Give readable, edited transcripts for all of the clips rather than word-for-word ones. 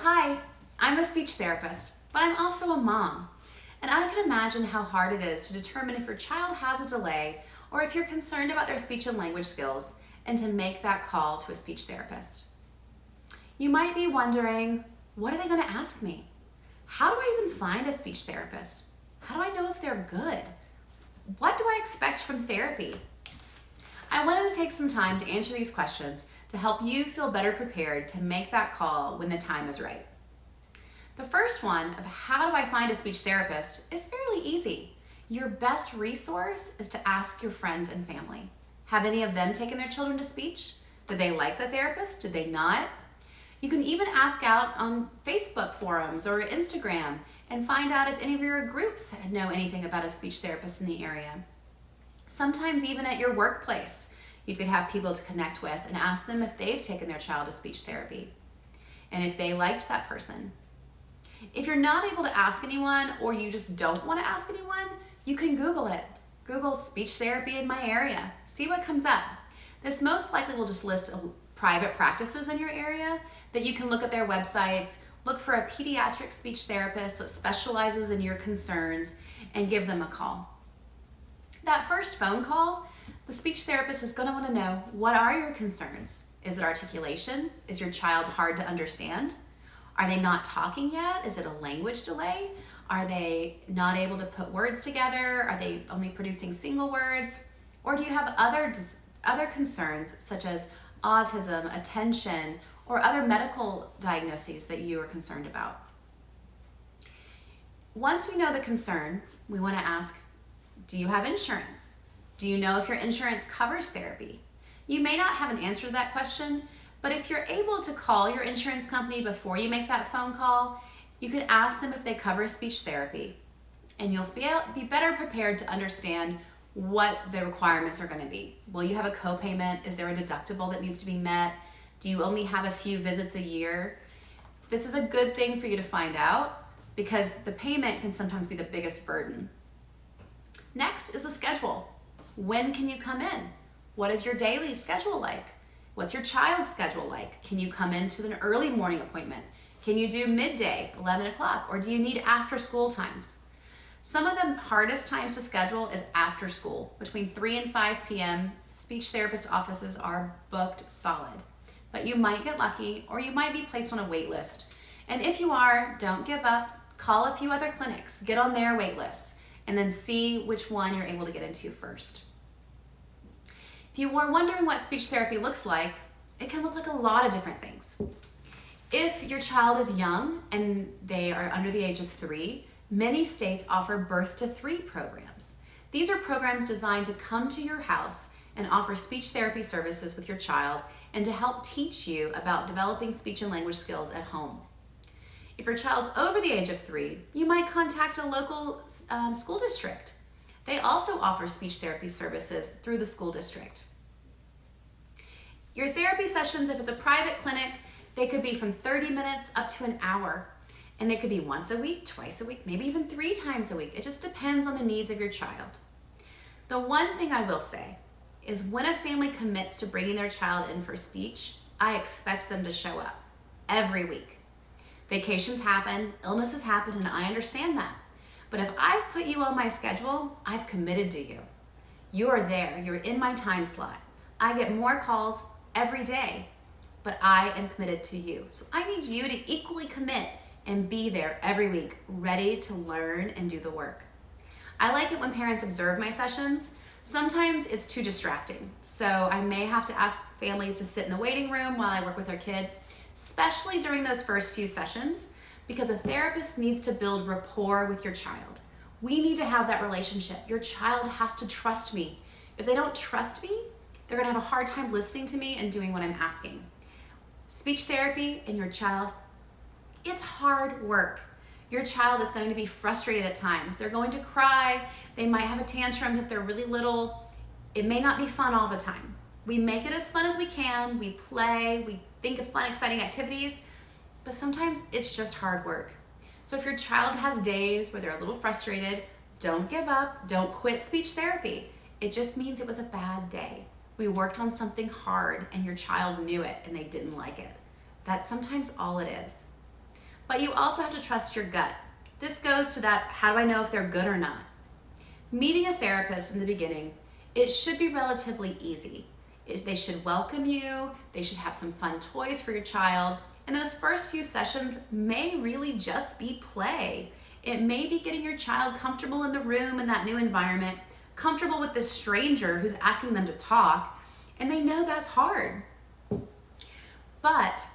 Hi, I'm a speech therapist, but I'm also a mom. And I can imagine how hard it is to determine if your child has a delay or if you're concerned about their speech and language skills and to make that call to a speech therapist. You might be wondering, what are they going to ask me? How do I even find a speech therapist? How do I know if they're good? What do I expect from therapy? I wanted to take some time to answer these questions to help you feel better prepared to make that call when the time is right. The first one of how do I find a speech therapist is fairly easy. Your best resource is to ask your friends and family. Have any of them taken their children to speech? Did they like the therapist? Did they not? You can even ask out on Facebook forums or Instagram and find out if any of your groups know anything about a speech therapist in the area. Sometimes even at your workplace, you could have people to connect with and ask them if they've taken their child to speech therapy and if they liked that person. If you're not able to ask anyone or you just don't want to ask anyone, you can Google it. Google speech therapy in my area. See what comes up. This most likely will just list private practices in your area that you can look at their websites, look for a pediatric speech therapist that specializes in your concerns, and give them a call. That first phone call, the speech therapist is going to want to know, what are your concerns? Is it articulation? Is your child hard to understand? Are they not talking yet? Is it a language delay? Are they not able to put words together? Are they only producing single words? Or do you have other concerns such as autism, attention, or other medical diagnoses that you are concerned about? Once we know the concern, we want to ask, do you have insurance? Do you know if your insurance covers therapy? You may not have an answer to that question, but if you're able to call your insurance company before you make that phone call, you could ask them if they cover speech therapy, and you'll be better prepared to understand what the requirements are going to be. Will you have a copayment? Is there a deductible that needs to be met? Do you only have a few visits a year? This is a good thing for you to find out because the payment can sometimes be the biggest burden. Next is the schedule. When can you come in? What is your daily schedule like? What's your child's schedule like? Can you come into an early morning appointment? Can you do midday, 11 o'clock, or do you need after school times? Some of the hardest times to schedule is after school. Between 3 and 5 p.m., speech therapist offices are booked solid. But you might get lucky, or you might be placed on a wait list. And if you are, don't give up. Call a few other clinics, get on their wait lists, and then see which one you're able to get into first. If you are wondering what speech therapy looks like, it can look like a lot of different things. If your child is young and they are under the age of 3, many states offer birth to 3 programs. These are programs designed to come to your house and offer speech therapy services with your child and to help teach you about developing speech and language skills at home. If your child's over the age of 3, you might contact a local school district. They also offer speech therapy services through the school district. Your therapy sessions, if it's a private clinic, they could be from 30 minutes up to an hour. And they could be once a week, twice a week, maybe even 3 times a week. It just depends on the needs of your child. The one thing I will say is when a family commits to bringing their child in for speech, I expect them to show up every week. Vacations happen, illnesses happen, and I understand that. But if I've put you on my schedule, I've committed to you. You are there, you're in my time slot. I get more calls every day, but I am committed to you. So I need you to equally commit and be there every week, ready to learn and do the work. I like it when parents observe my sessions. Sometimes it's too distracting, so I may have to ask families to sit in the waiting room while I work with their kid, especially during those first few sessions, because a therapist needs to build rapport with your child. We need to have that relationship. Your child has to trust me. If they don't trust me, they're gonna have a hard time listening to me and doing what I'm asking. Speech therapy and your child, it's hard work. Your child is going to be frustrated at times. They're going to cry. They might have a tantrum if they're really little. It may not be fun all the time. We make it as fun as we can. We play, we think of fun, exciting activities, but sometimes it's just hard work. So if your child has days where they're a little frustrated, don't give up, don't quit speech therapy. It just means it was a bad day. We worked on something hard and your child knew it and they didn't like it. That's sometimes all it is. But you also have to trust your gut. This goes to that, how do I know if they're good or not? Meeting a therapist in the beginning, it should be relatively easy. They should welcome you, they should have some fun toys for your child, and those first few sessions may really just be play. It may be getting your child comfortable in the room in that new environment, comfortable with this stranger who's asking them to talk, and they know that's hard. But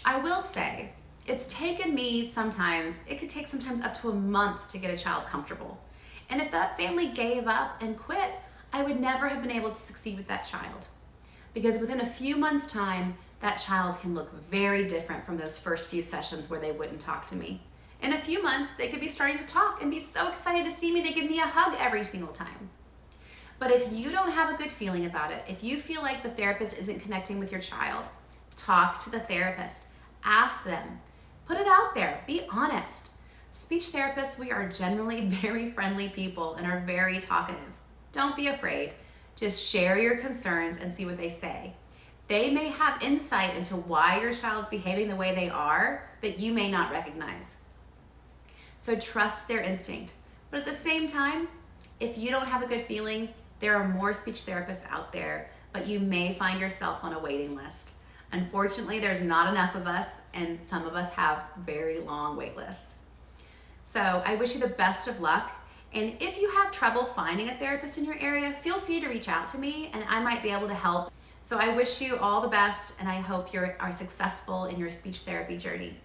I will say, it's taken me sometimes, it could take sometimes up to a month to get a child comfortable. And if that family gave up and quit, I would never have been able to succeed with that child. Because within a few months' time, that child can look very different from those first few sessions where they wouldn't talk to me. In a few months, they could be starting to talk and be so excited to see me, they give me a hug every single time. But if you don't have a good feeling about it, if you feel like the therapist isn't connecting with your child, talk to the therapist. Ask them. Put it out there. Be honest. Speech therapists, we are generally very friendly people and are very talkative. Don't be afraid. Just share your concerns and see what they say. They may have insight into why your child's behaving the way they are that you may not recognize. So trust their instinct. But at the same time, if you don't have a good feeling, there are more speech therapists out there, but you may find yourself on a waiting list. Unfortunately, there's not enough of us, and some of us have very long wait lists. So I wish you the best of luck. And if you have trouble finding a therapist in your area, feel free to reach out to me and I might be able to help. So I wish you all the best and I hope you are successful in your speech therapy journey.